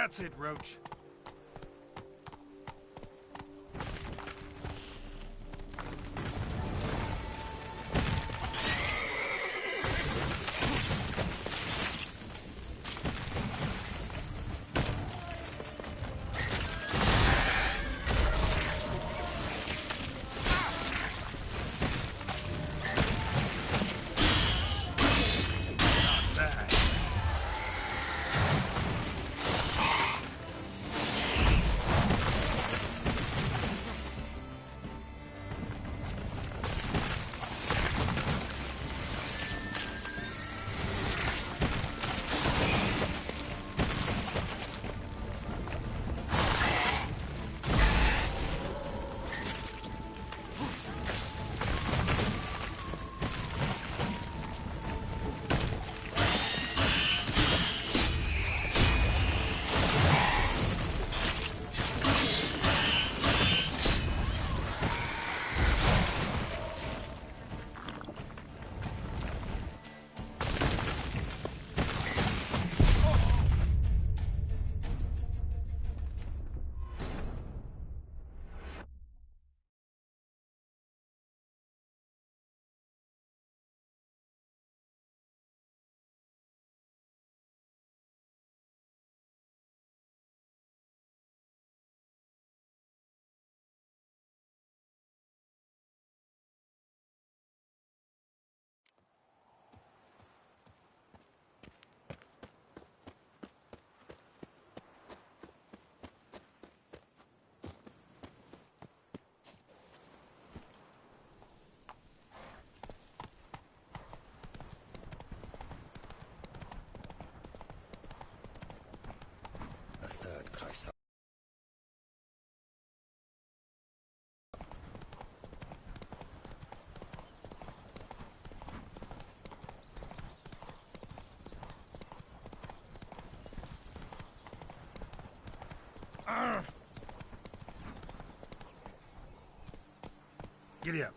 That's it, Roach. Giddy up.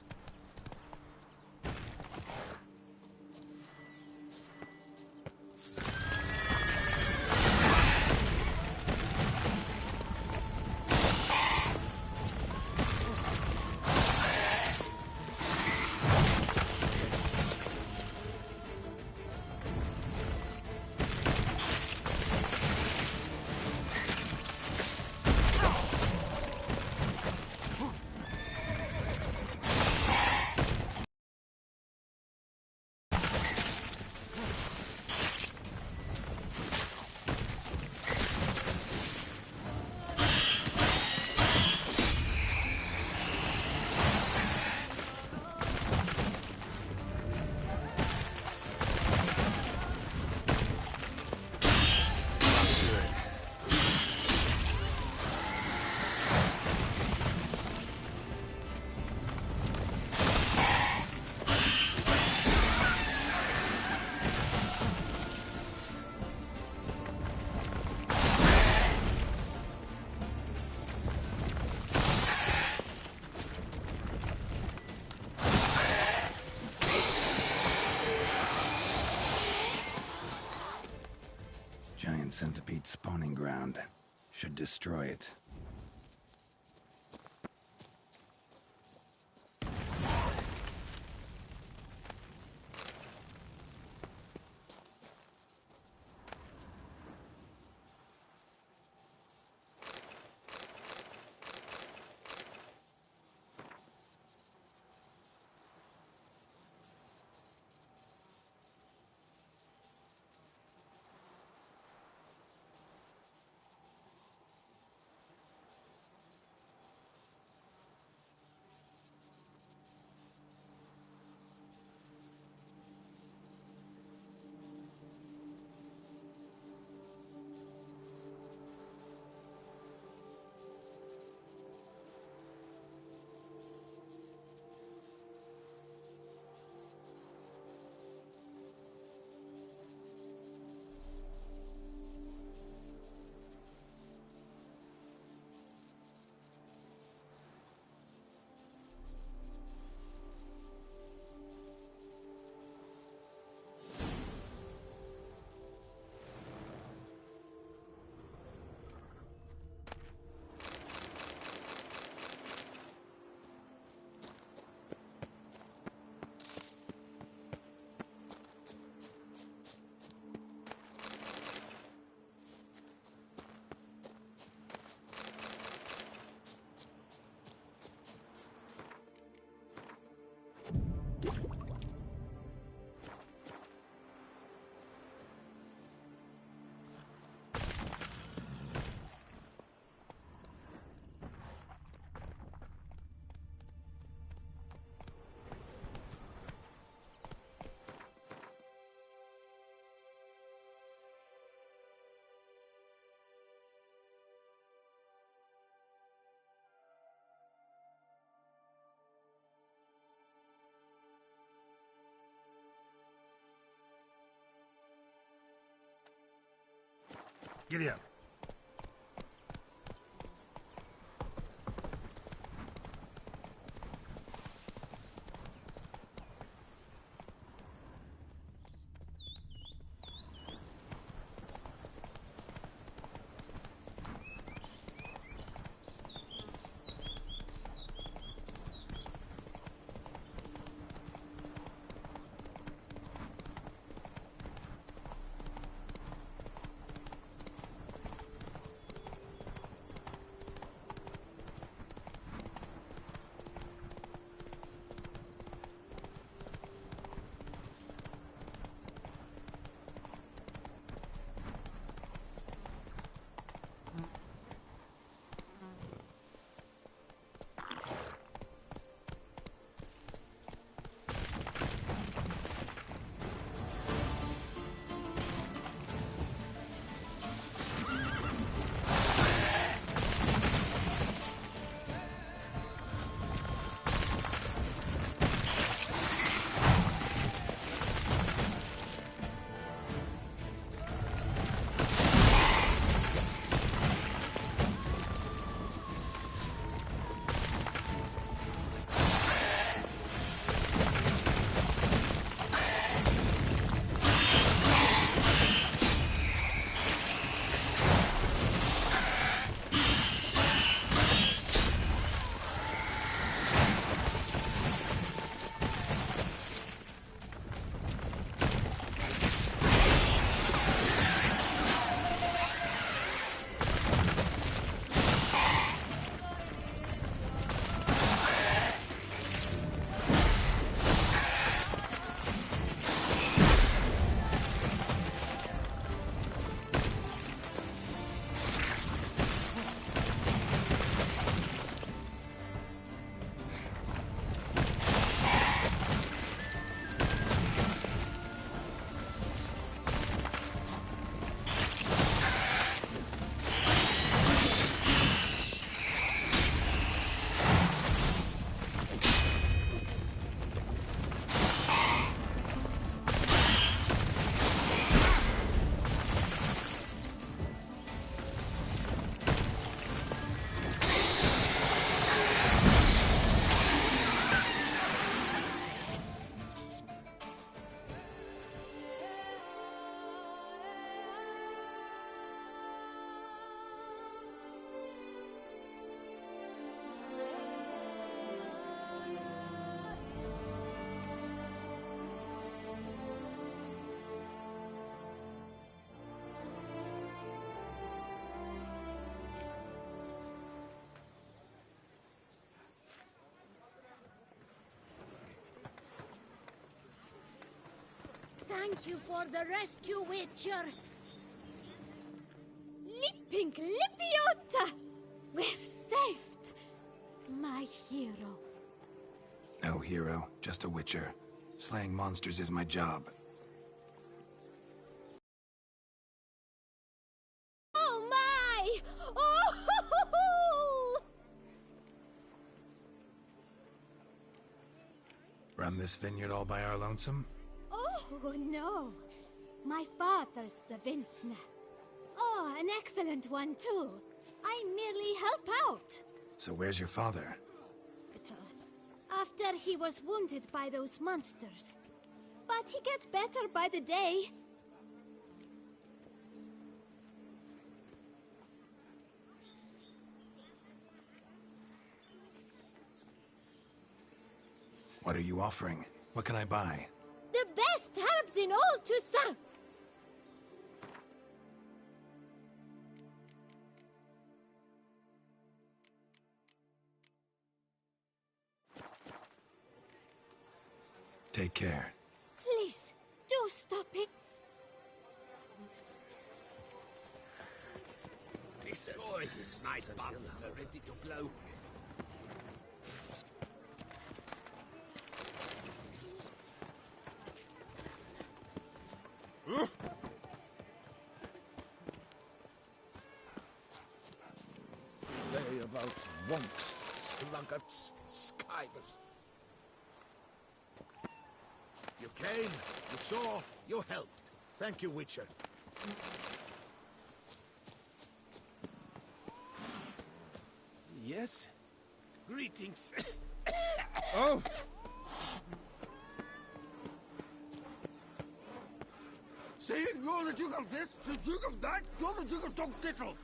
Giant centipede spawning ground. Should destroy it. Giddy up. Thank you for the rescue, Witcher. Lippink Lippiotta! We're saved! My hero. No hero, just a witcher. Slaying monsters is my job. Oh my! Oh! Run this vineyard all by our lonesome? Oh, no. My father's the vintner. Oh, an excellent one, too. I merely help out. So where's your father? Hospital. After he was wounded by those monsters. But he gets better by the day. What are you offering? What can I buy? The best herbs in all Toussaint! Take care. Please, do stop it. Listen, this nice bottle are ready to blow. They about wonks, sluggards, skivers. You came, you saw, you helped. Thank you, Witcher. Yes? Greetings. Oh! Saying you're the Duke of this, the Duke of that, you're the Duke of Dog Tittle.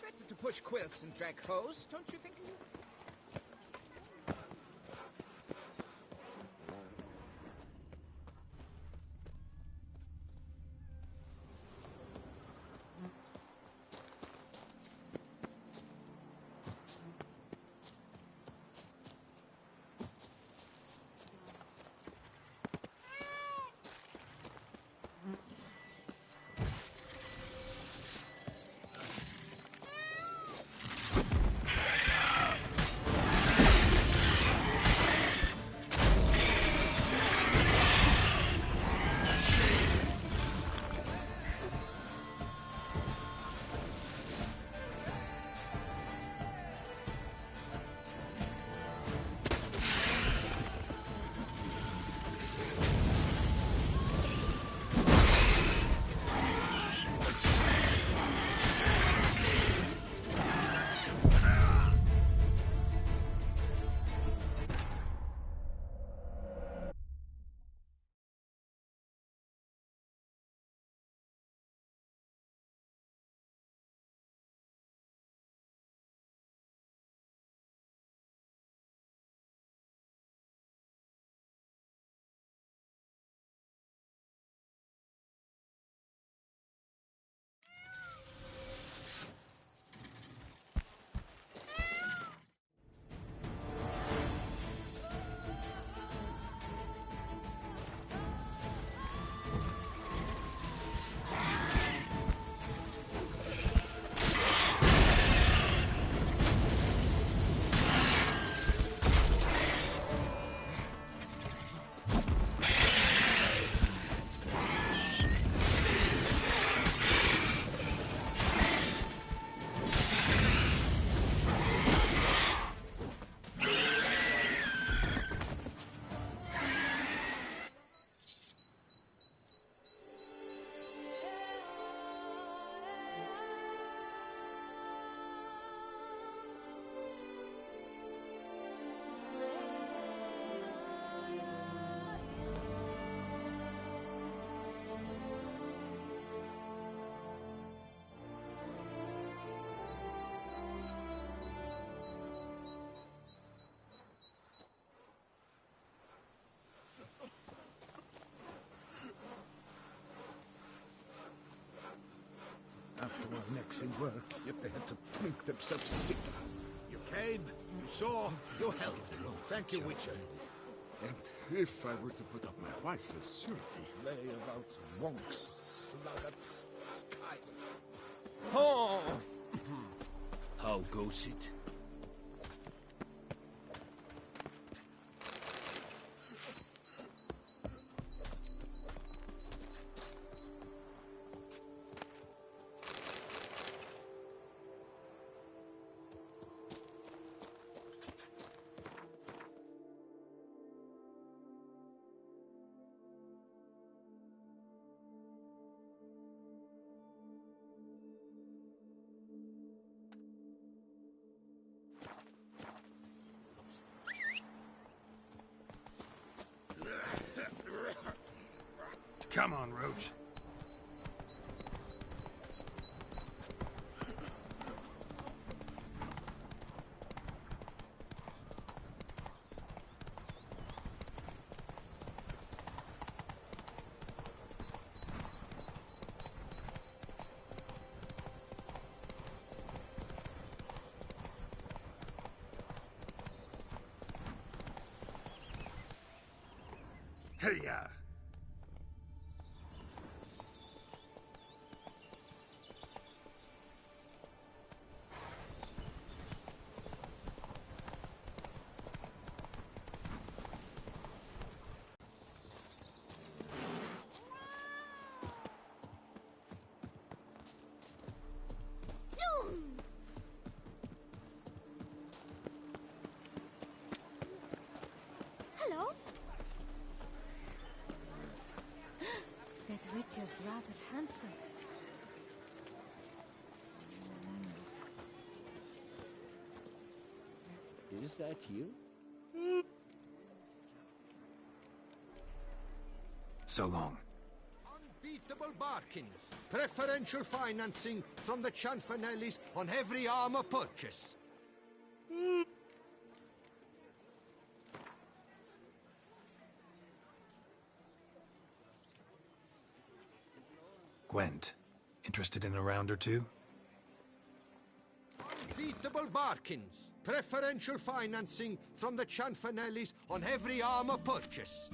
Better to push quilts and drag hose, don't you think? After our necks in work, if they had to drink themselves sick. You came, you saw, you helped. Thank you, Witcher. And if I were to put up my wife as surety... Lay about wonks, sluggards, skivers. Oh! How goes it? Come on, Roach. Hey-ya! Witcher's rather handsome. Is that you? So long. Unbeatable bargains. Preferential financing from the Chanfanellis on every armor purchase. Gwent, interested in a round or two? Unbeatable bargains. Preferential financing from the Chanfanellis on every armor purchase.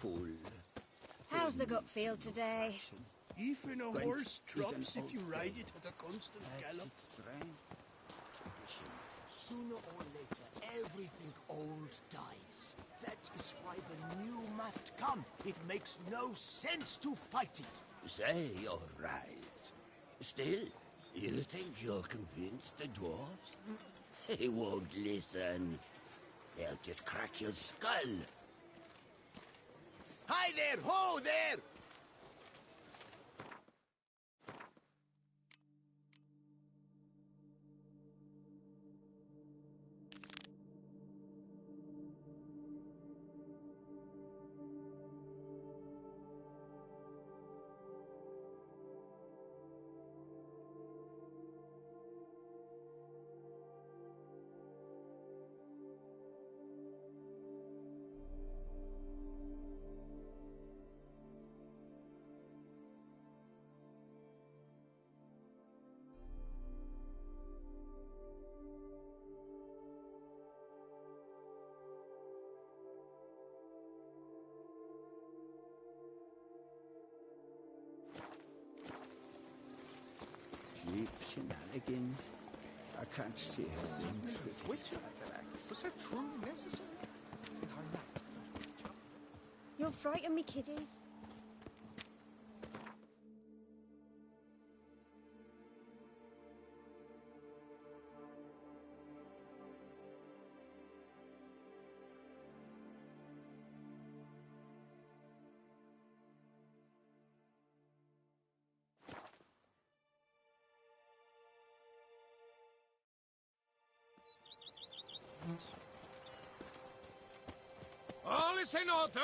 full. How's the gut feel today? Even a horse drops if you ride it at a constant gallop. Sooner or later, everything old dies. That is why the new must come. It makes no sense to fight it. Say you're right. Still, you think you'll convince the dwarves? They won't listen. They'll just crack your skull. Hi there! Ho there! Cheap shenanigans. I can't see a single Witcher? Was that truly necessary? You'll frighten me, kiddies. All is in order!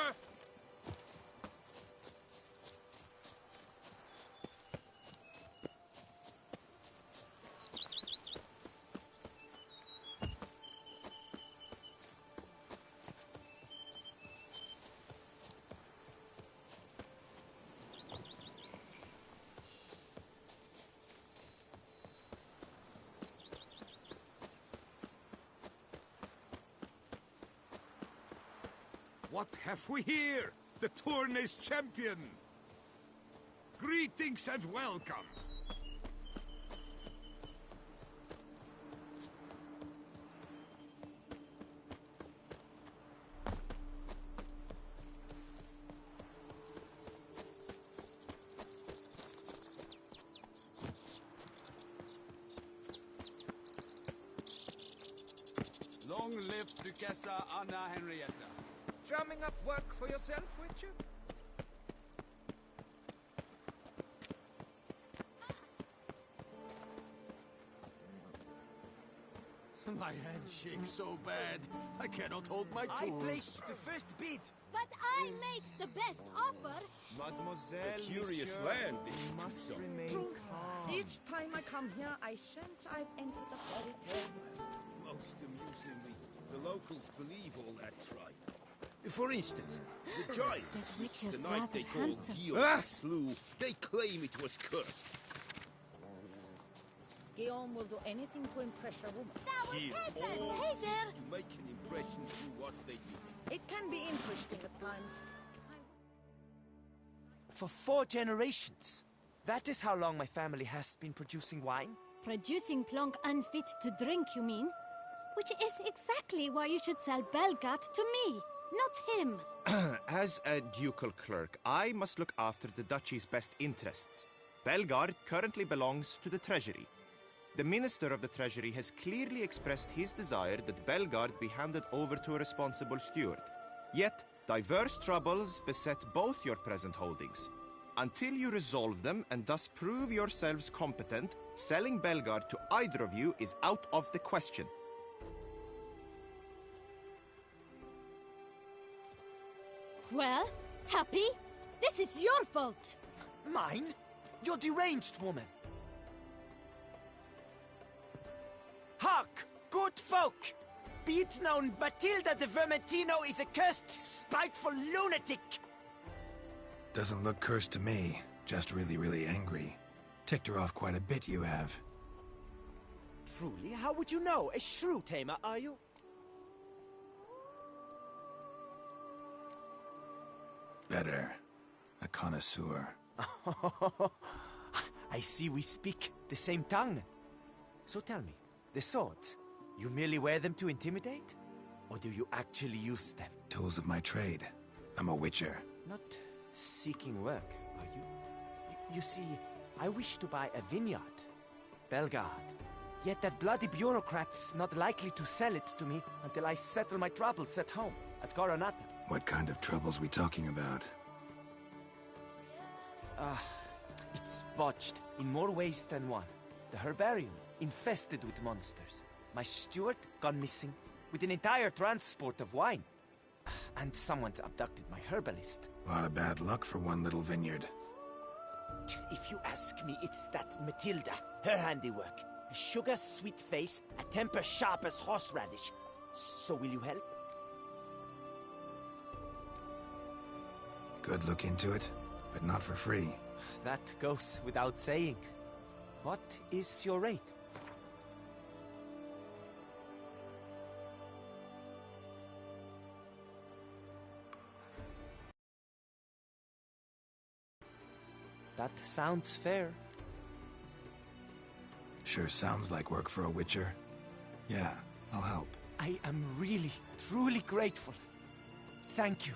What have we here? The Tourney's champion! Greetings and welcome! Long live Duchessa Anna Henrietta. Drumming up work for yourself, Witcher? My hand shakes so bad, I cannot hold my tools. the first bid. But I made the best offer. Mademoiselle, A curious monsieur, land, this you must Tucson. remain calm. Each time I come here, I sense I've entered a fairy tale world. Most amusingly, the locals believe all that tribe. For instance, the giant, This which witcher's the night rather they called handsome. Guillaume slew, they claim it was cursed. Guillaume will do anything to impress a woman. That was He Peter! all Hey seems there! to make an impression through what they do. It can be interesting at times. For 4 generations. That is how long my family has been producing wine. Producing plonk unfit to drink, you mean? Which is exactly why you should sell Belgat to me, not him. As a ducal clerk, I must look after the duchy's best interests. Belgard currently belongs to the treasury. The minister of the treasury has clearly expressed his desire that Belgard be handed over to a responsible steward. Yet, diverse troubles beset both your present holdings. Until you resolve them and thus prove yourselves competent, selling Belgard to either of you is out of the question. Well, Happy? This is your fault! Mine? You're deranged, woman. Hark, good folk! Be it known, Matilda de Vermentino is a cursed, spiteful lunatic! Doesn't look cursed to me. Just really, really angry. Ticked her off quite a bit, you have. Truly, how would you know? A shrew tamer, are you? better. A connoisseur. I see we speak the same tongue. So tell me, the swords, you merely wear them to intimidate? Or do you actually use them? Tools of my trade. I'm a witcher. Not seeking work, are you? You see, I wish to buy a vineyard. Belgard. Yet that bloody bureaucrat's not likely to sell it to me until I settle my troubles at home, at Coronata. What kind of troubles we talking about? It's botched in more ways than one. The herbarium, infested with monsters. My steward gone missing, with an entire transport of wine. And someone's abducted my herbalist. A lot of bad luck for one little vineyard. If you ask me, it's that Matilda, her handiwork. A sugar-sweet face, a temper sharp as horseradish. So will you help? Good look into it, but not for free. That goes without saying. What is your rate? That sounds fair. Sure sounds like work for a witcher. Yeah, I'll help. I am really, truly grateful. Thank you.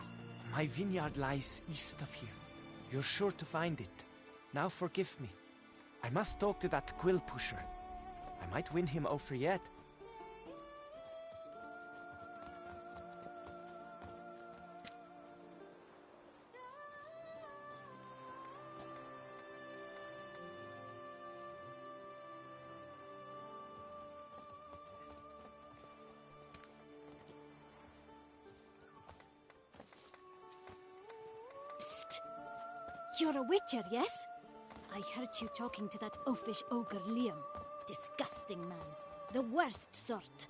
My vineyard lies east of here. You're sure to find it. Now forgive me. I must talk to that quill pusher. I might win him over yet. You're a witcher, yes? I heard you talking to that oafish ogre Liam. Disgusting man. The worst sort.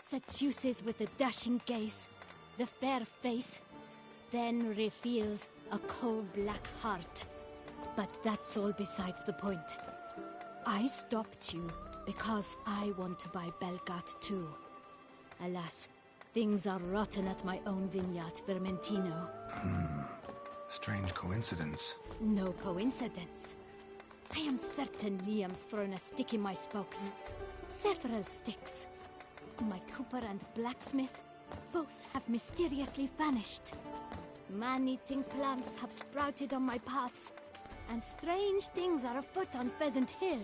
Seduces with a dashing gaze, the fair face, then reveals a coal-black heart. But that's all besides the point. I stopped you because I want to buy Belgard too. Alas, things are rotten at my own vineyard, Vermentino. Strange coincidence. No coincidence. I am certain Liam's thrown a stick in my spokes. Several sticks. My cooper and blacksmith both have mysteriously vanished. Man-eating plants have sprouted on my paths, and strange things are afoot on Pheasant Hill.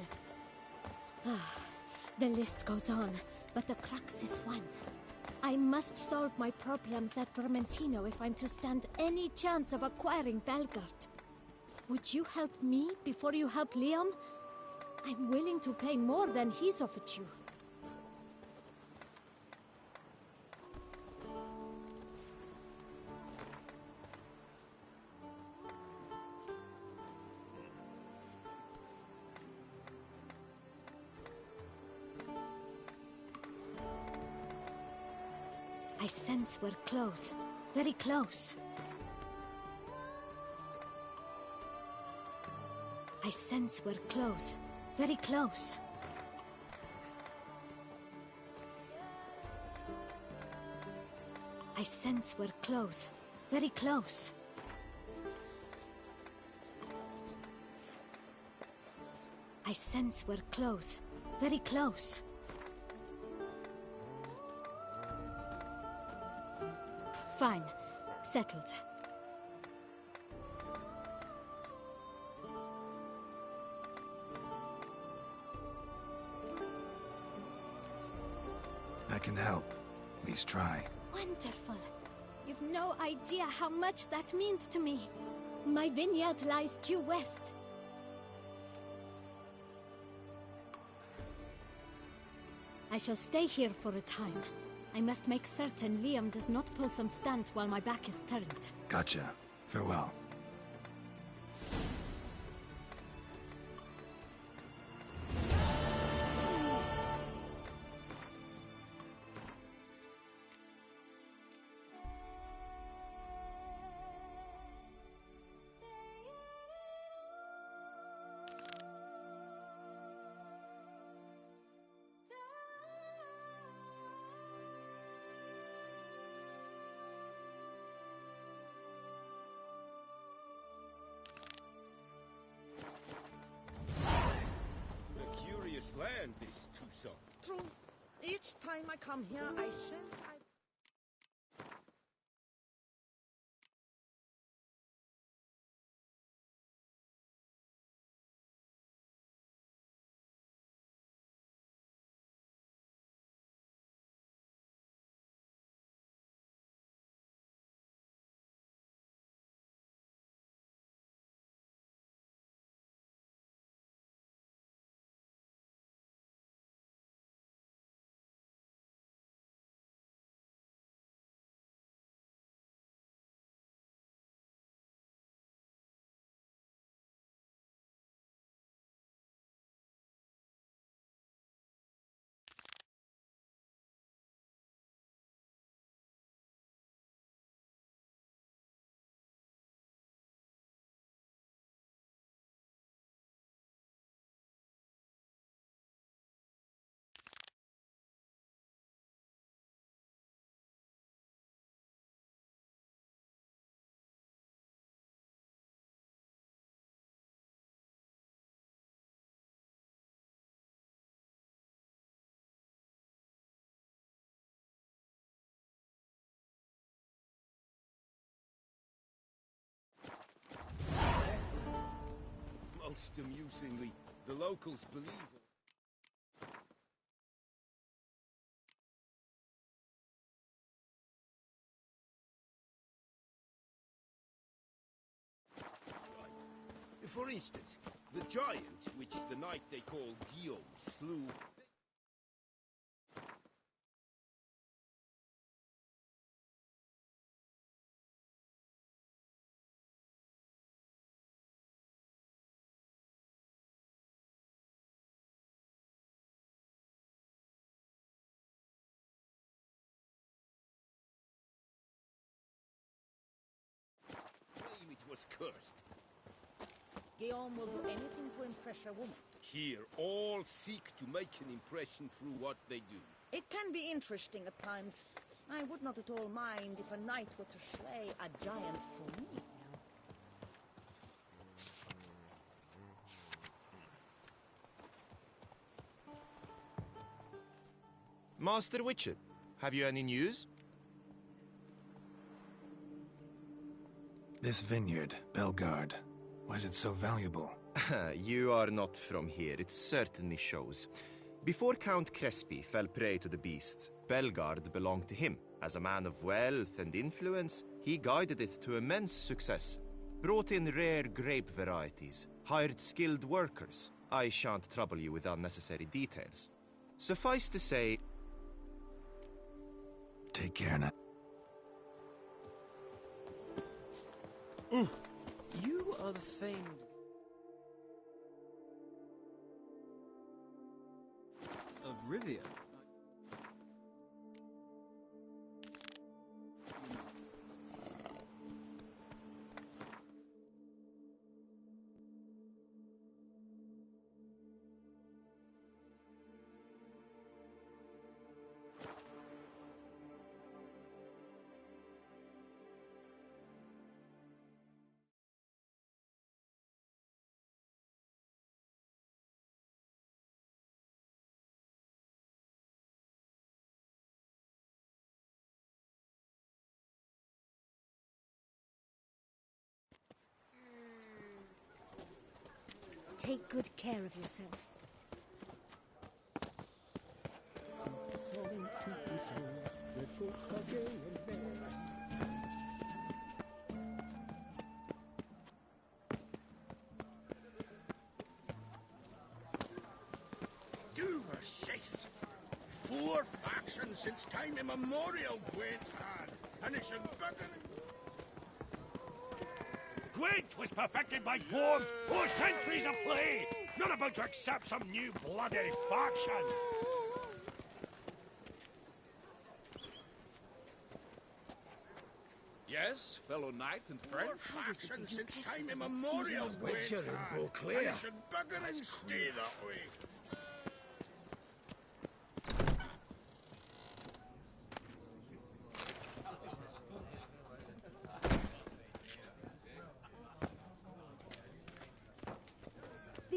The list goes on, but the crux is one. I must solve my problems at Vermentino if I'm to stand any chance of acquiring Belgard. Would you help me before you help Liam? I'm willing to pay more than he's offered you. I sense we're close. Very close. I sense we're close. Very close. I sense we're close. Very close. I sense we're close. Very close. Fine. Settled. I can help. At least try. Wonderful. You've no idea how much that means to me. My vineyard lies due west. I shall stay here for a time. I must make certain Liam does not pull some stunt while my back is turned. Gotcha. Farewell. Land, this Tucson. True. Each time I come here, I sense Most amusingly, the locals believe... For instance, the giant, which the knight they call Guillaume slew... claim it was cursed. Guillaume will do anything to impress a woman. Here, all seek to make an impression through what they do. It can be interesting at times. I would not at all mind if a knight were to slay a giant for me. Master Witcher, have you any news? This vineyard, Belgard, why is it so valuable? You are not from here, it certainly shows. Before Count Crespi fell prey to the beast, Belgard belonged to him. As a man of wealth and influence, he guided it to immense success. Brought in rare grape varieties, hired skilled workers. I shan't trouble you with unnecessary details. Suffice to say... Take care now. You are the famed... of Rivia. Take good care of yourself. faction since time immemorial, Gwent's had, and it's a bugger. Gwent was perfected by dwarves for centuries of play, not about to accept some new bloody faction. Yes, fellow knight and friend. Faction since time immemorial, Gwent's had, and it should bugger and stay that way.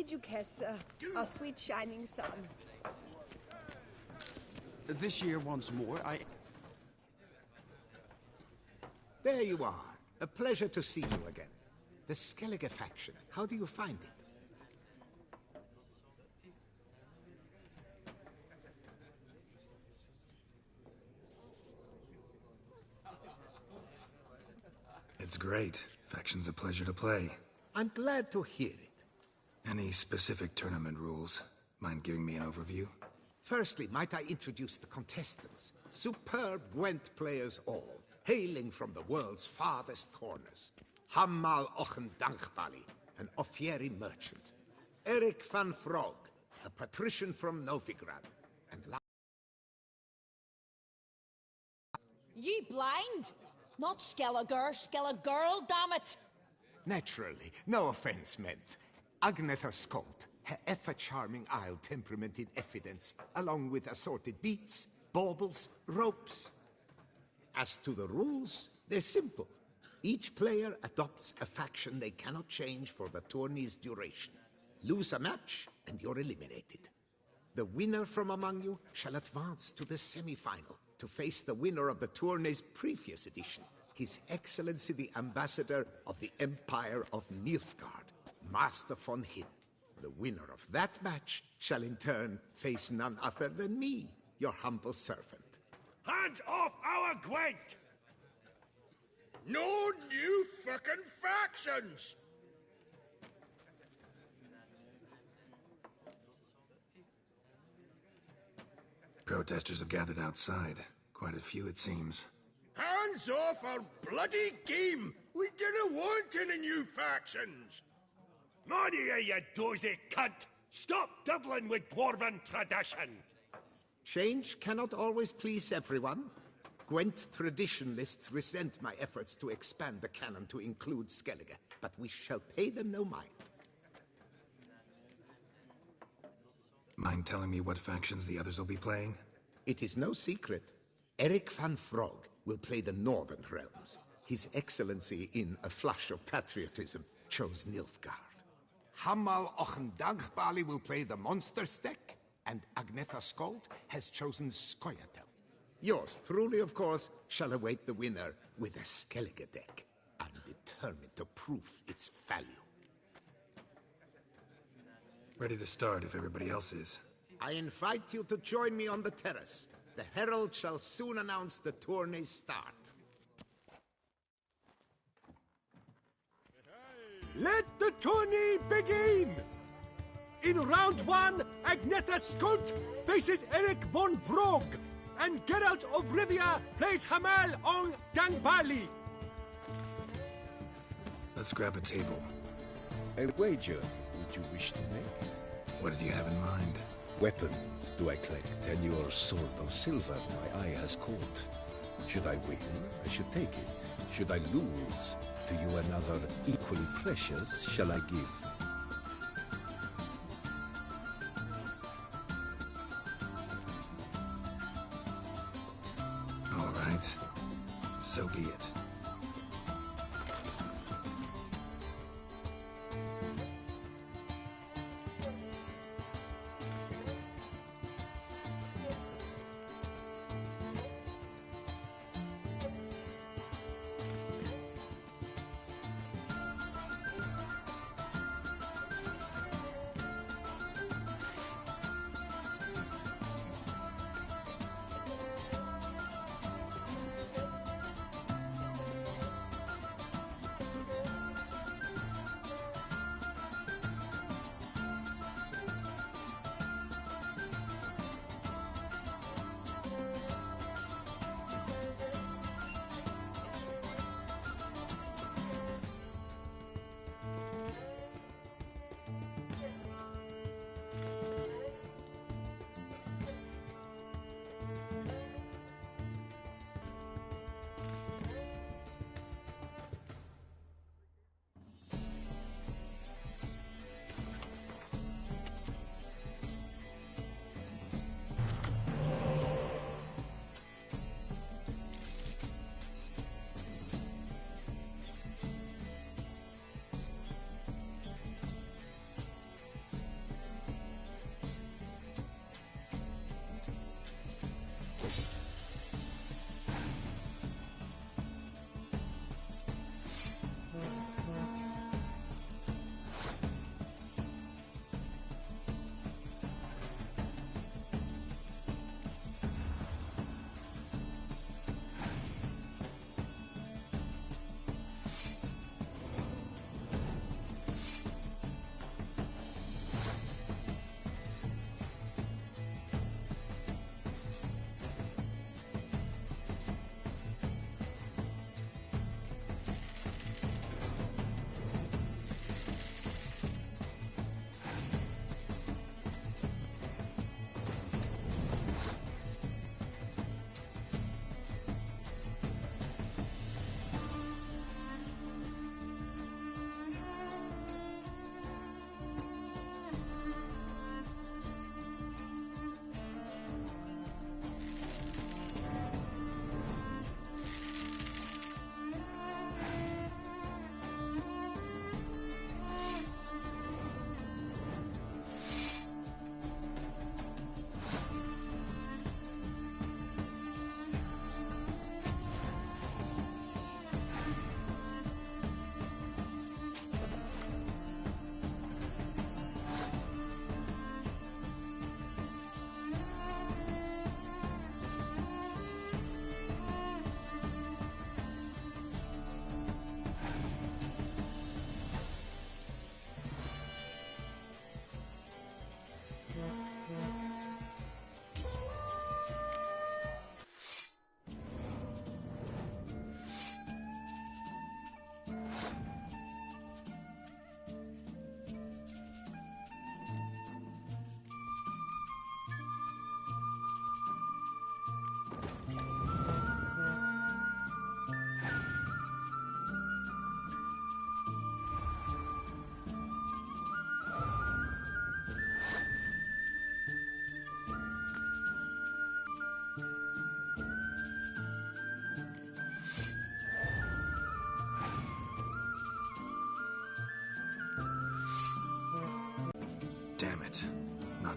Did you kiss our sweet shining sun? This year once more, There you are. A pleasure to see you again. The Skellige faction, how do you find it? It's great. Faction's a pleasure to play. I'm glad to hear it. Any specific tournament rules? Mind giving me an overview? Firstly, might I introduce the contestants? Superb Gwent players all, hailing from the world's farthest corners. Hammal Ochen Dankbali, an Offieri merchant. Eric van Frog, a patrician from Novigrad. And Ye blind? Not Skelliger, Skelligirl, damn it! naturally, no offense meant. Agnetha Skolt, her ever-charming Isle temperament in evidence, along with assorted beats, baubles, ropes. As to the rules, they're simple. Each player adopts a faction they cannot change for the tourney's duration. Lose a match, and you're eliminated. The winner from among you shall advance to the semi-final to face the winner of the tourney's previous edition, His Excellency the Ambassador of the Empire of Nilfgaard, Master von Hin. The winner of that match shall in turn face none other than me, your humble servant. Hands off our Gwent! No new fucking factions! Protesters have gathered outside. Quite a few, it seems. Hands off our bloody game! We didn't want any new factions! Money, you dozy cunt! Stop diddling with dwarven tradition! Change cannot always please everyone. Gwent traditionalists resent my efforts to expand the canon to include Skellige, but we shall pay them no mind. Mind telling me what factions the others will be playing? It is no secret. Eric van Frog will play the Northern Realms. His Excellency, in a flush of patriotism, chose Nilfgaard. Hammal Ochendagbali will play the Monsters deck, and Agnetha Skolt has chosen Skoyatel. Yours truly, of course, shall await the winner with a Skellige deck. I'm determined to prove its value. Ready to start if everybody else is. I invite you to join me on the terrace. The herald shall soon announce the tourney's start. Let the tourney begin! In round one, Agnetha Skolt faces Eric von Brog, and Geralt of Rivia plays Hamal on Dangbali. Let's grab a table. A wager would you wish to make? What did you have in mind? Weapons do I collect, and your sword of silver my eye has caught. Should I win, I should take it. Should I lose, to you another equally precious shall I give. All right. So be it.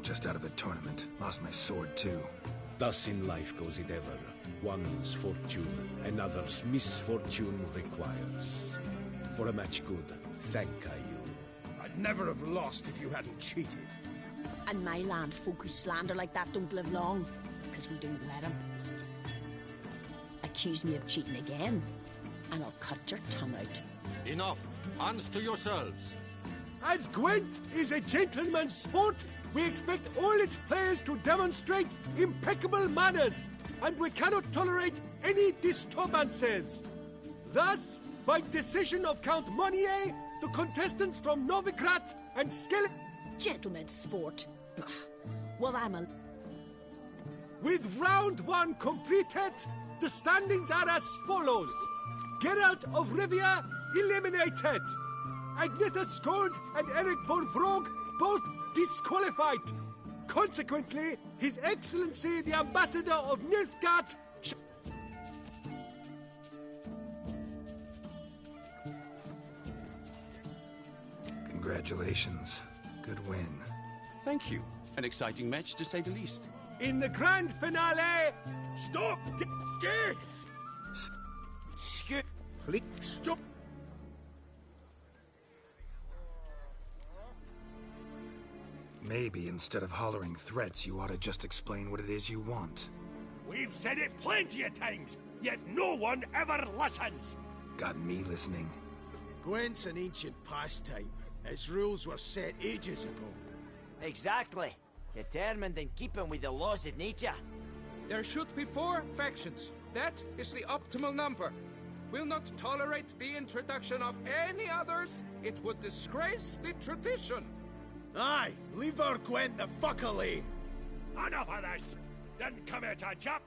just out of the tournament. Lost my sword, too. Thus in life goes it ever. One's fortune, another's misfortune requires. For a match good, thank I you. I'd never have lost if you hadn't cheated. And my land folk who slander like that don't live long, because we don't let them. Accuse me of cheating again, and I'll cut your tongue out. Enough. Hands to yourselves. As Gwent is a gentleman's sport, we expect all its players to demonstrate impeccable manners, and we cannot tolerate any disturbances. Thus, by decision of Count Monnier, the contestants from Novigrad and Gentleman's sport. Well, I'm a... With round 1 completed, the standings are as follows. Geralt of Rivia eliminated. Agnetha Skold and Eric von Vrog both disqualified. Consequently, His Excellency the Ambassador of Nilfgaard Congratulations. Good win. Thank you. An exciting match, to say the least. in the grand finale. Stop! Death! Please stop. Maybe instead of hollering threats, you ought to just explain what it is you want. We've said it plenty of times, yet no one ever listens. Got me listening. Gwent's an ancient pastime. Its rules were set ages ago. Exactly. Determined in keeping with the laws of nature. There should be 4 factions. That is the optimal number. Will not tolerate the introduction of any others. It would disgrace the tradition. Aye, leave our Gwent the fuck alone. Enough of this. Didn't come here to chop.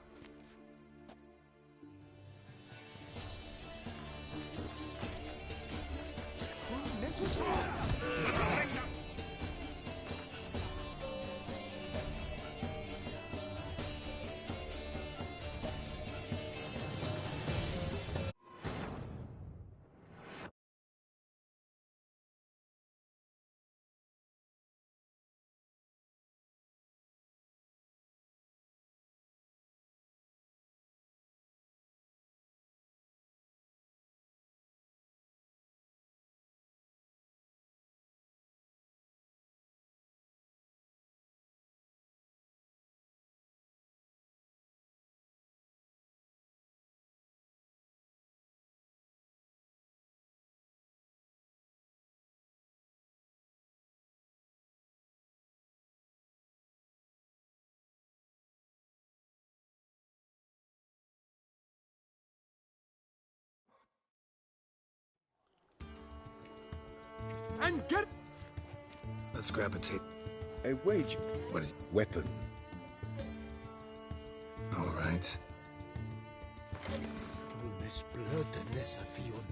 And get... Let's grab a tape. A wage. What? Weapon. All right. Miss blood and Miss Afion.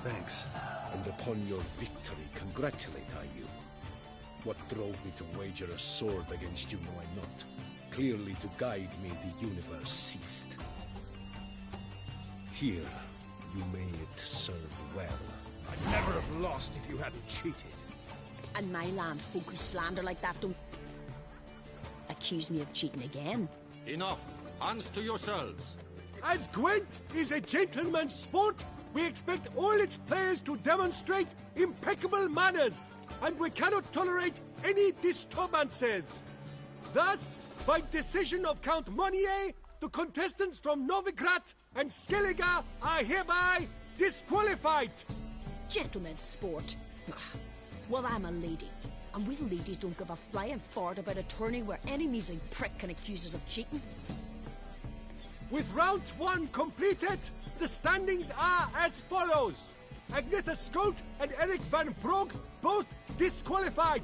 Thanks. And upon your victory, congratulate I you. What drove me to wager a sword against you know I not. Clearly to guide me the universe ceased. Here, you may it serve well. I'd never have lost if you hadn't cheated. And my land folk who slander like that don't accuse me of cheating again. Enough. Hands to yourselves. As Gwent is a gentleman's sport, we expect all its players to demonstrate impeccable manners, and we cannot tolerate any disturbances. Thus, by decision of Count Monnier, the contestants from Novigrad and Skellige are hereby disqualified. Gentlemen's sport. Well, I'm a lady, and we ladies don't give a flying fart about a tourney where any measly prick can accuse us of cheating. With round 1 completed, the standings are as follows. Agnetha Skolt and Eric van Brogg both disqualified.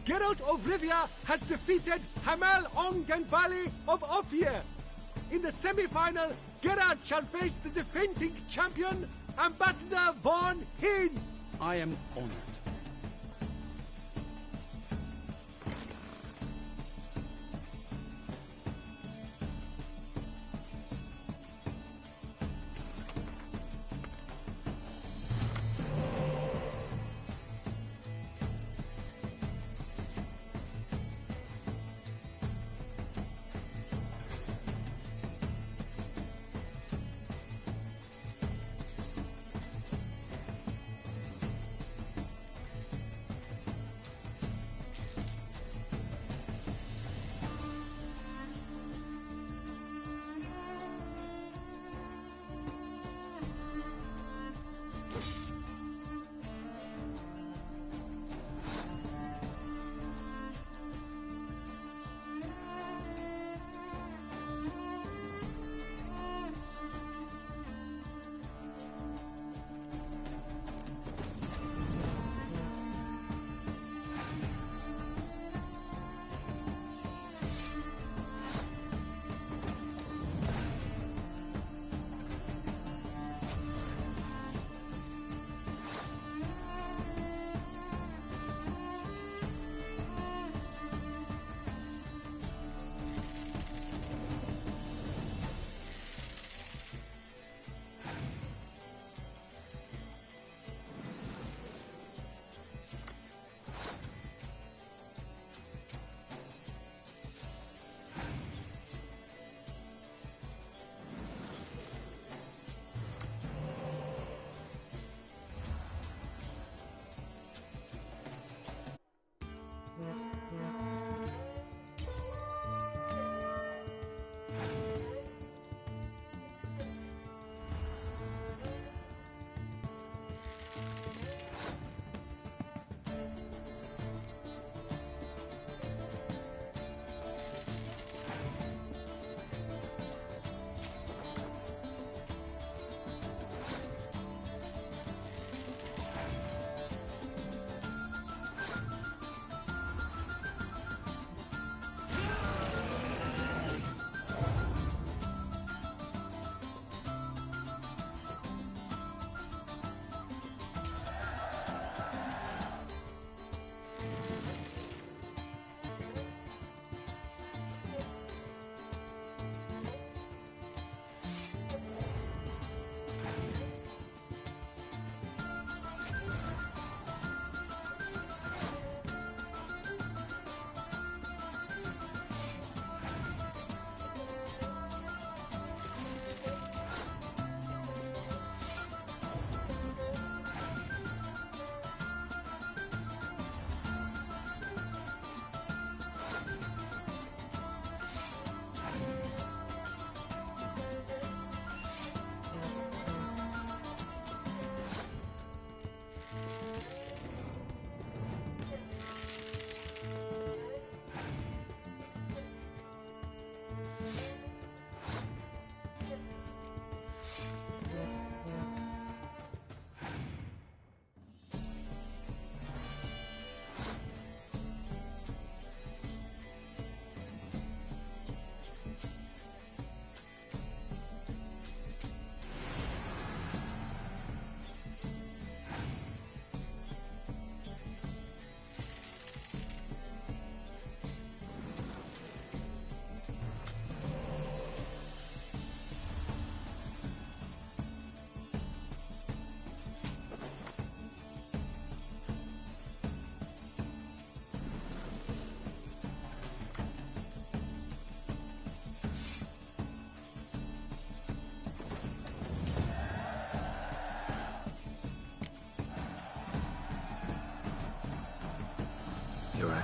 Geralt of Rivia has defeated Hamel Ongenvali of Ophir. In the semi-final, Geralt shall face the defending champion, Ambassador Von Heen. I am honored.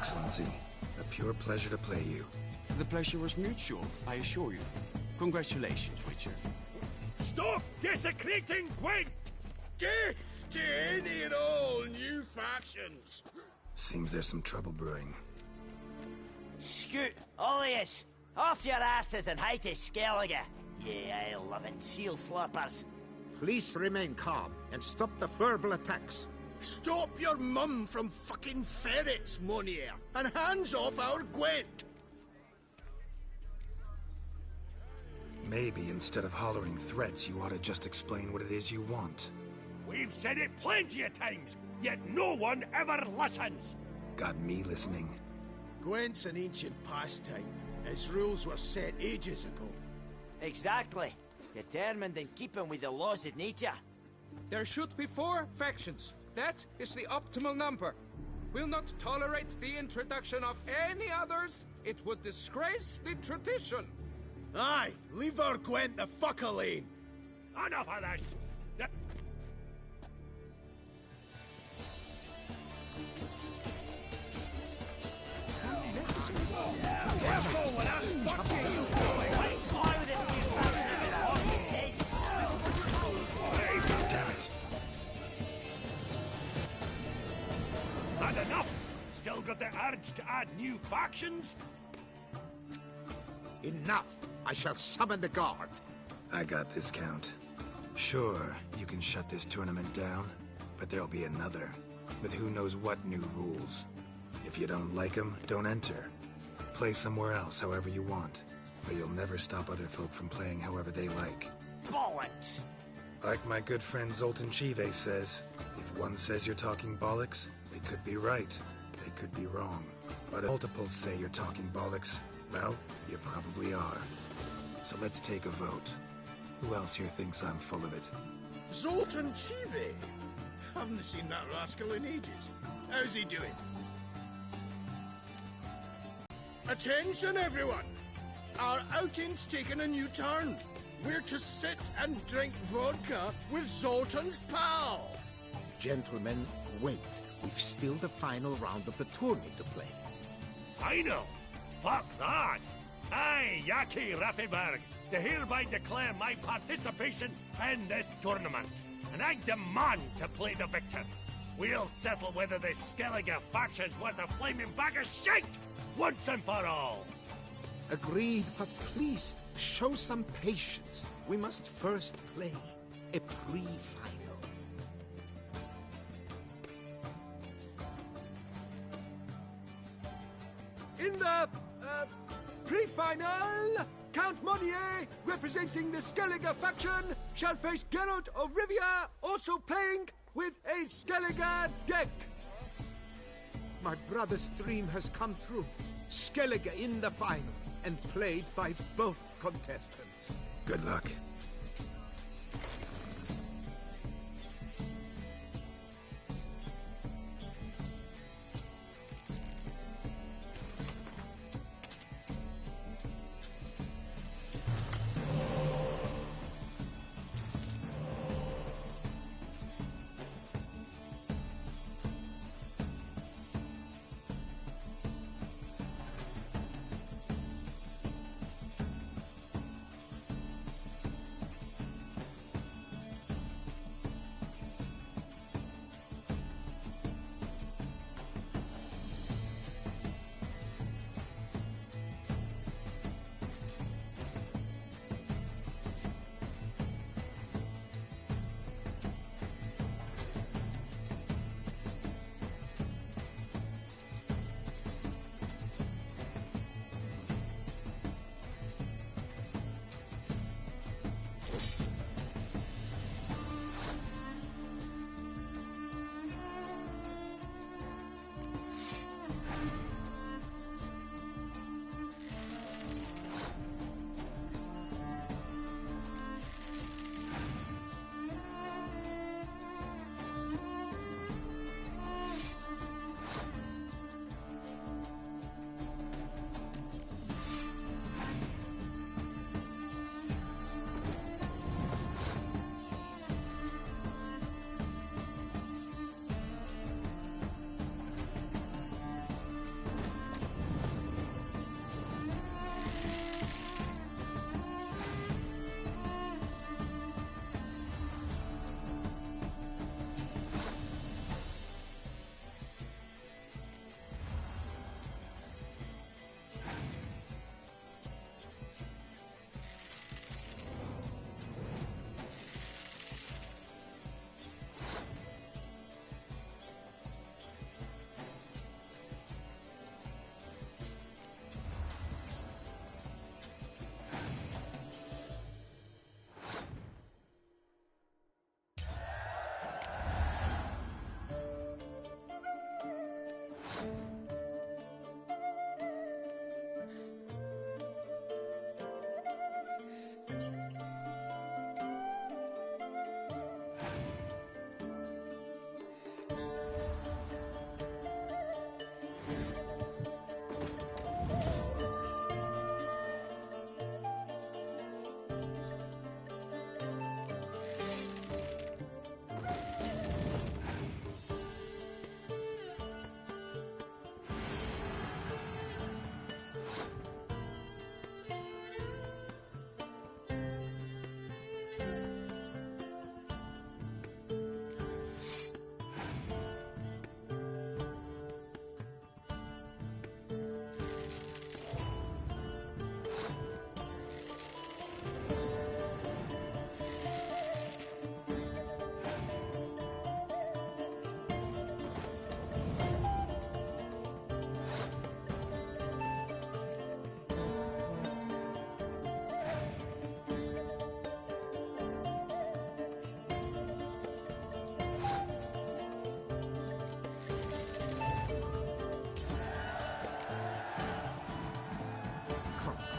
Excellency. A pure pleasure to play you. The pleasure was mutual, I assure you. Congratulations, Witcher. Stop desecrating Gwent! Death to any and all new factions! Seems there's some trouble brewing. Scoot, all of yous! Off your asses and hide to Skellige! Yeah, I love it, seal slappers. Please remain calm and stop the verbal attacks. Stop your mum from fucking ferrets, Monier, and hands off our Gwent! Maybe instead of hollering threats, you ought to just explain what it is you want. We've said it plenty of times, yet no one ever listens! Got me listening. Gwent's an ancient pastime. Its rules were set ages ago. Exactly. Determined in keeping with the laws of nature. There should be 4 factions. That is the optimal number. We'll not tolerate the introduction of any others. It would disgrace the tradition. Aye, leave our Gwent the fuck alone. Enough of this! Careful when I'm fucking you! Let's play with this new faction with awesome heads! Damn it! Not enough! Still got the urge to add new factions? Enough! I shall summon the guard. I got this, Count. Sure, you can shut this tournament down, but there'll be another, with who knows what new rules. If you don't like them, don't enter. Play somewhere else however you want, but you'll never stop other folk from playing however they like. Bollocks! Like my good friend Zoltan Chive says, if one says you're talking bollocks, they could be right, they could be wrong. But if multiples say you're talking bollocks, well, you probably are. So let's take a vote. Who else here thinks I'm full of it? Zoltan Chive? Haven't seen that rascal in ages. How's he doing? Attention, everyone! Our outing's taken a new turn. We're to sit and drink vodka with Zoltan's pal. Gentlemen, wait. We've still the final round of the tourney to play. Final? Fuck that! I, Yaki Raffenberg, do hereby declare my participation in this tournament, and I demand to play the victor. We'll settle whether this Skellige faction's worth a flaming bag of shite, once and for all. Agreed, but please, show some patience. We must first play a pre-final. In the pre-final, Count Monier, representing the Skellige faction, shall face Geralt of Rivia, also playing with a Skellige deck. My brother's dream has come true. Skellige in the final, and played by both contestants. Good luck.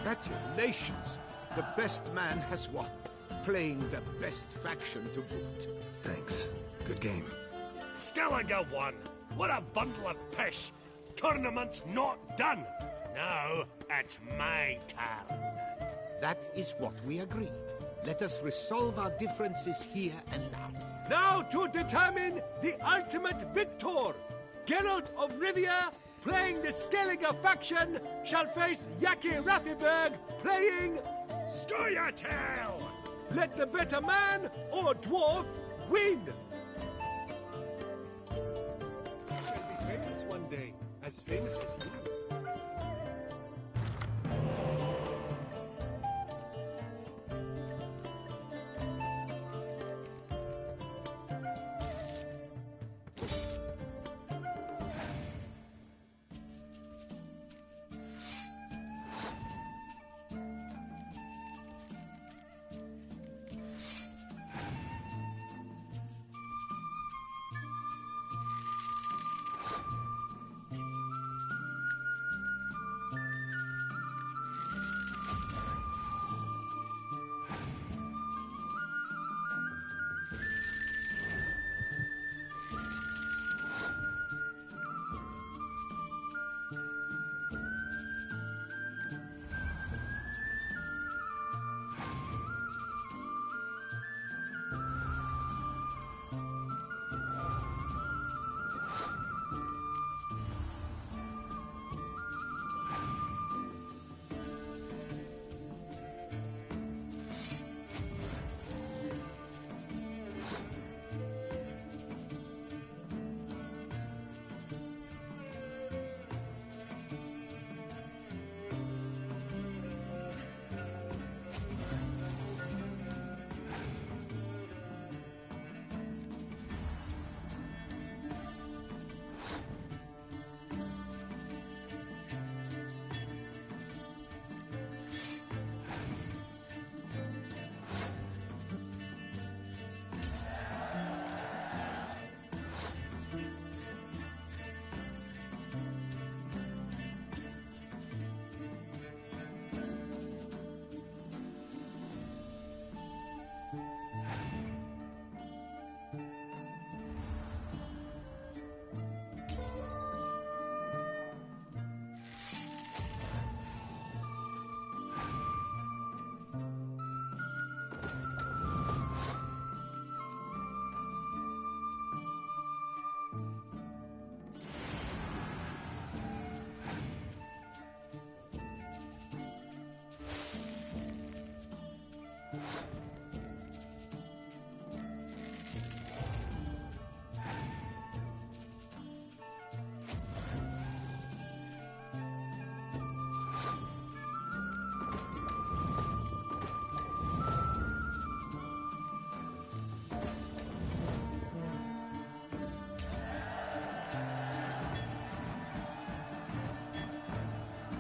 Congratulations! The best man has won, playing the best faction to boot. Thanks. Good game. Skellige won! What a bundle of pish! Tournament's not done! Now, it's my turn. That is what we agreed. Let us resolve our differences here and now. Now to determine the ultimate victor! Geralt of Rivia, playing the Skellige faction, shall face Yaki Raffiberg, playing... Scoia'tael! Let the better man, or dwarf, win! Shall be famous one day, as famous as you.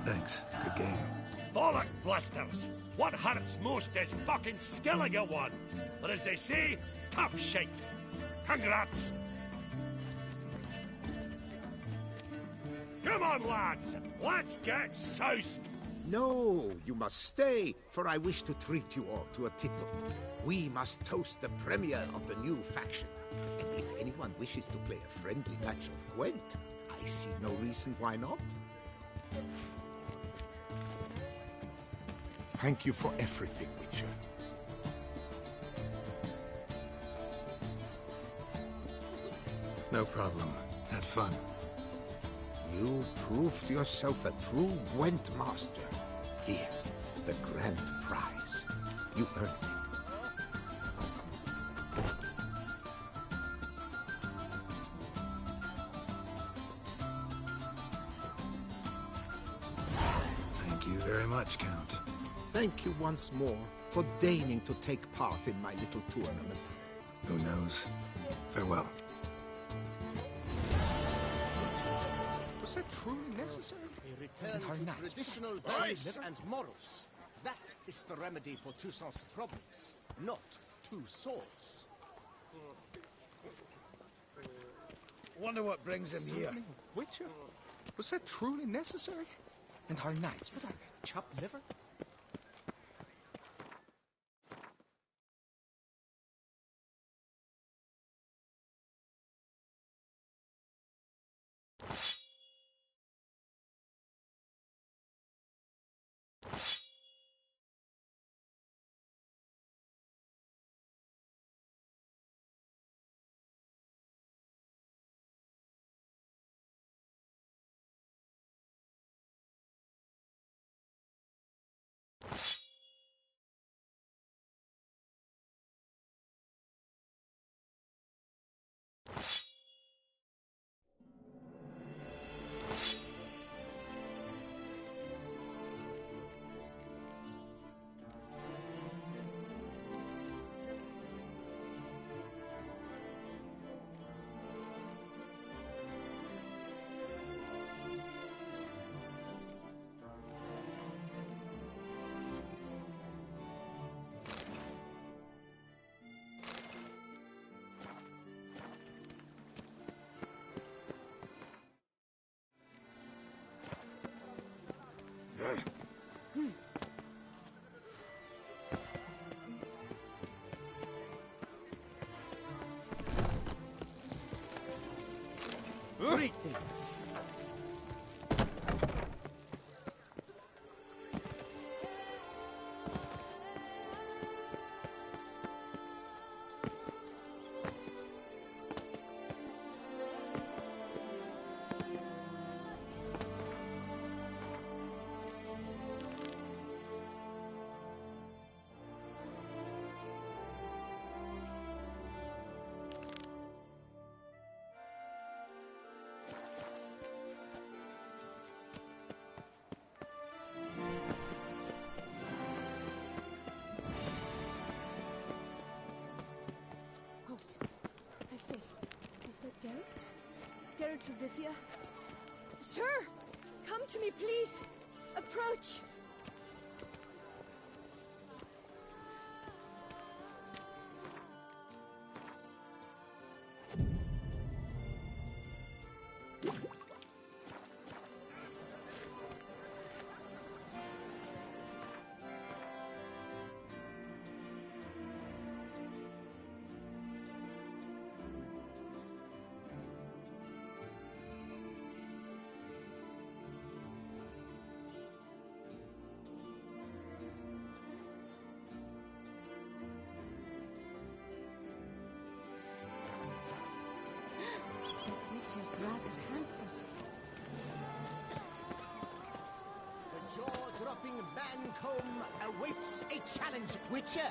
Thanks. Good game. Bollock blisters! What hurts most is fucking Skellige won. But as they say, tough shite. Congrats! Come on, lads! Let's get soused! No, you must stay, for I wish to treat you all to a tipple. We must toast the premier of the new faction. And if anyone wishes to play a friendly match of Gwent, I see no reason why not. Thank you for everything, Witcher. No problem. Had fun. You proved yourself a true Gwent master. Here, the grand prize. You earned it. Thank you very much, Count. Thank you once more for deigning to take part in my little tournament. Who knows? Farewell. Was that truly necessary? A return to traditional values and morals. That is the remedy for Toussaint's problems, not two swords. Wonder what brings him here. Witcher? Was that truly necessary? And our knights, what are they? Chopped liver? Greetings. I say, is that Geralt? Geralt of Rivia? Sir! Come to me, please! Approach! Witcher's rather handsome. The jaw-dropping Mancomb awaits a challenge, Witcher.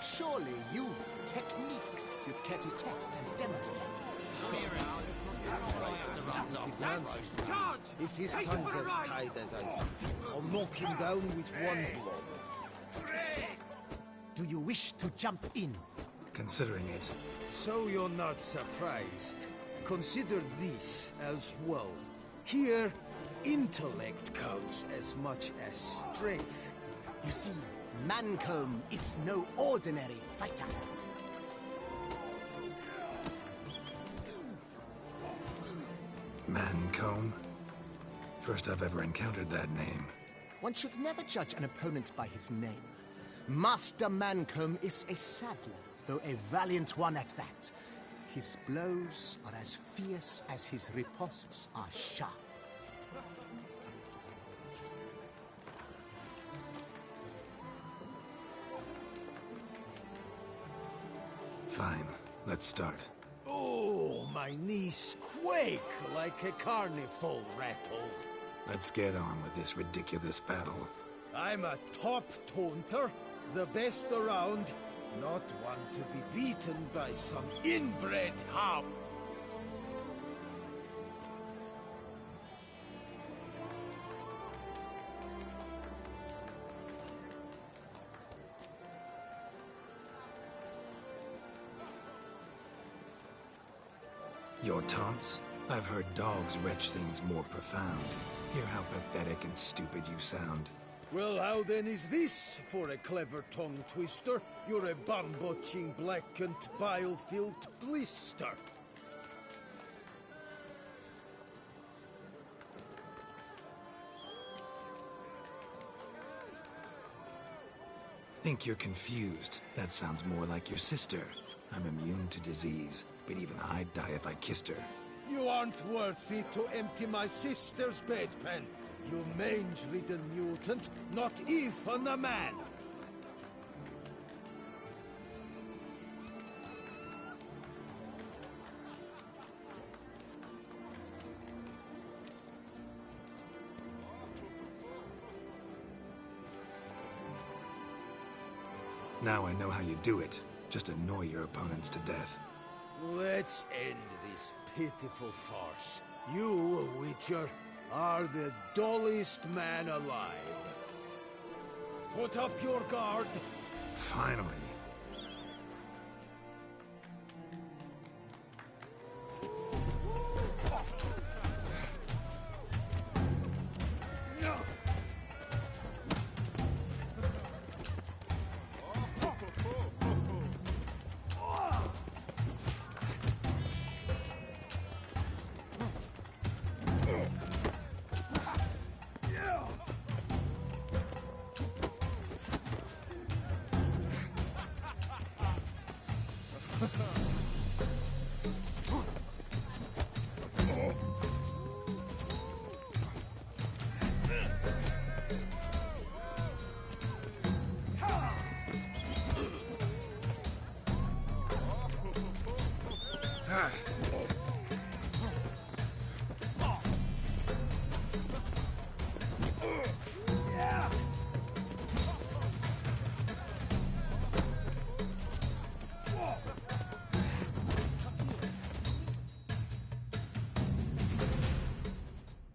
Surely you've techniques you'd care to test and demonstrate. If his tongue's as tight as I think, I'll knock him down with one blow. Do you wish to jump in? Considering it. So you're not surprised. Consider this as well. Here, intellect counts as much as strength. You see, Mancomb is no ordinary fighter. Mancomb? First I've ever encountered that name. One should never judge an opponent by his name. Master Mancomb is a saddler, though a valiant one at that. His blows are as fierce as his riposts are sharp. Fine, let's start. Oh, my knees quake like a carnival rattle. Let's get on with this ridiculous battle. I'm a top taunter, the best around. Not one to be beaten by some inbred hound. Your taunts? I've heard dogs retch things more profound. Hear how pathetic and stupid you sound. Well, how then is this for a clever tongue twister? You're a bum-botching, blackened, bile-filled blister. Think you're confused. That sounds more like your sister. I'm immune to disease, but even I'd die if I kissed her. You aren't worthy to empty my sister's bedpan. You mange-ridden mutant, not even a man! Now I know how you do it. Just annoy your opponents to death. Let's end this pitiful farce. You, Witcher, are the dullest man alive. Put up your guard. Finally.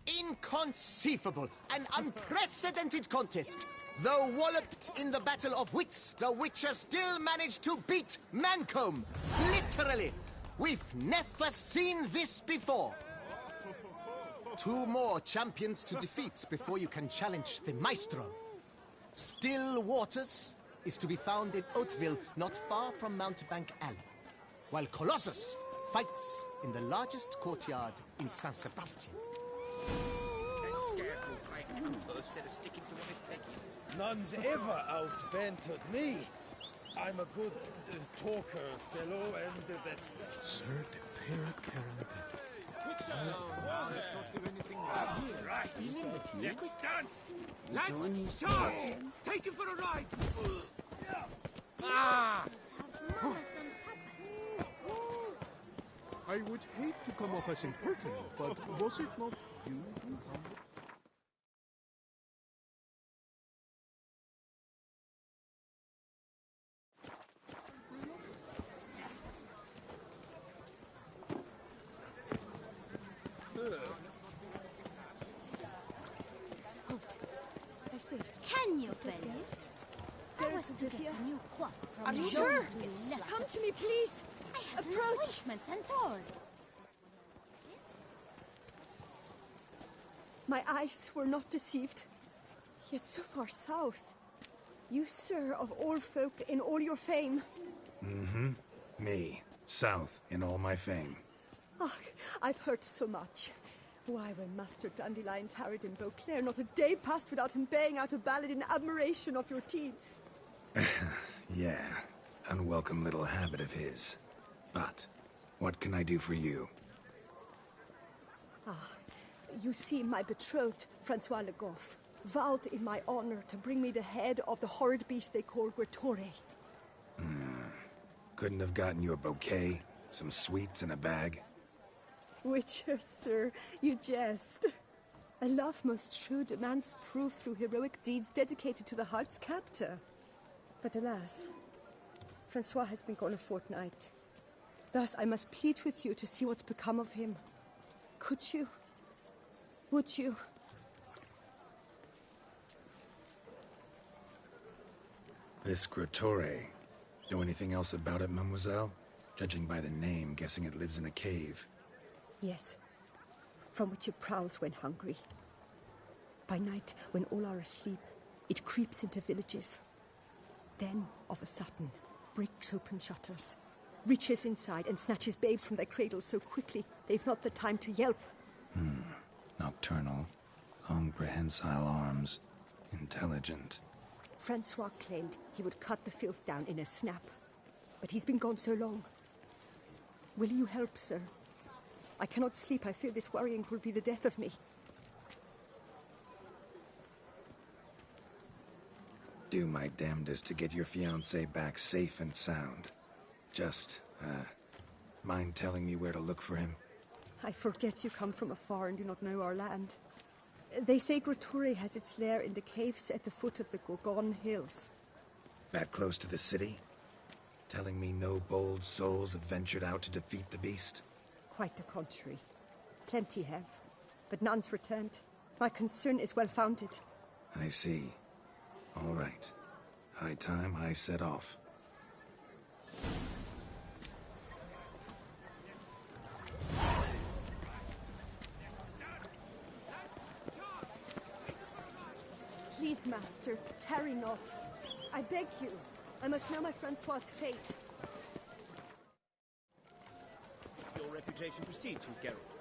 Inconceivable! An unprecedented contest! Though walloped in the battle of wits, the Witcher still managed to beat Mancomb! Literally! We've never seen this before! 2 more champions to defeat before you can challenge the Maestro. Still Waters is to be found in Oatville, not far from Mountebank Alley, while Colossus fights in the largest courtyard in San Sebastian. None's ever outbantered me. I'm a good talker, fellow, and that's... Sir de Right. Let's dance. Let's charge. Take him for a ride. I would hate to come off as impertinent, but was it not you who... Can you believe it? I was to get a new coif from Are you sure? Come to me, please. I had an Approach. appointment and all. My eyes were not deceived. Yet so far south. You, sir, of all folk in all your fame. Mm-hmm. Me. South in all my fame. Ah, I've heard so much. Why, when Master Dandelion tarried in Beauclair, not a day passed without him baying out a ballad in admiration of your deeds. Yeah, unwelcome little habit of his. But, what can I do for you? Ah, you see, my betrothed, Francois Le Goff, vowed in my honor to bring me the head of the horrid beast they call Gretore. Couldn't have gotten you a bouquet, some sweets in a bag? Witcher, sir, you jest. A love most true demands proof through heroic deeds dedicated to the heart's captor. But alas, Francois has been gone a fortnight. Thus I must plead with you to see what's become of him. Could you? Would you? This Gretore. Know anything else about it, mademoiselle? Judging by the name, guessing it lives in a cave. Yes, from which it prowls when hungry. By night, when all are asleep, it creeps into villages. Then, of a sudden, breaks open shutters, reaches inside and snatches babes from their cradles so quickly they've not the time to yelp. Nocturnal, long prehensile arms, intelligent. Francois claimed he would cut the filth down in a snap, but he's been gone so long. Will you help, sir? I cannot sleep. I fear this worrying will be the death of me. Do my damnedest to get your fiancé back safe and sound. Just, mind telling me where to look for him? I forget you come from afar and do not know our land. They say Gretore has its lair in the caves at the foot of the Gorgon Hills. That close to the city? Telling me no bold souls have ventured out to defeat the beast? Quite the contrary. Plenty have, but none's returned. My concern is well-founded. I see. All right. High time I set off. Please, master, tarry not. I beg you. I must know my Francois's fate. Your reputation precedes you, Geralt.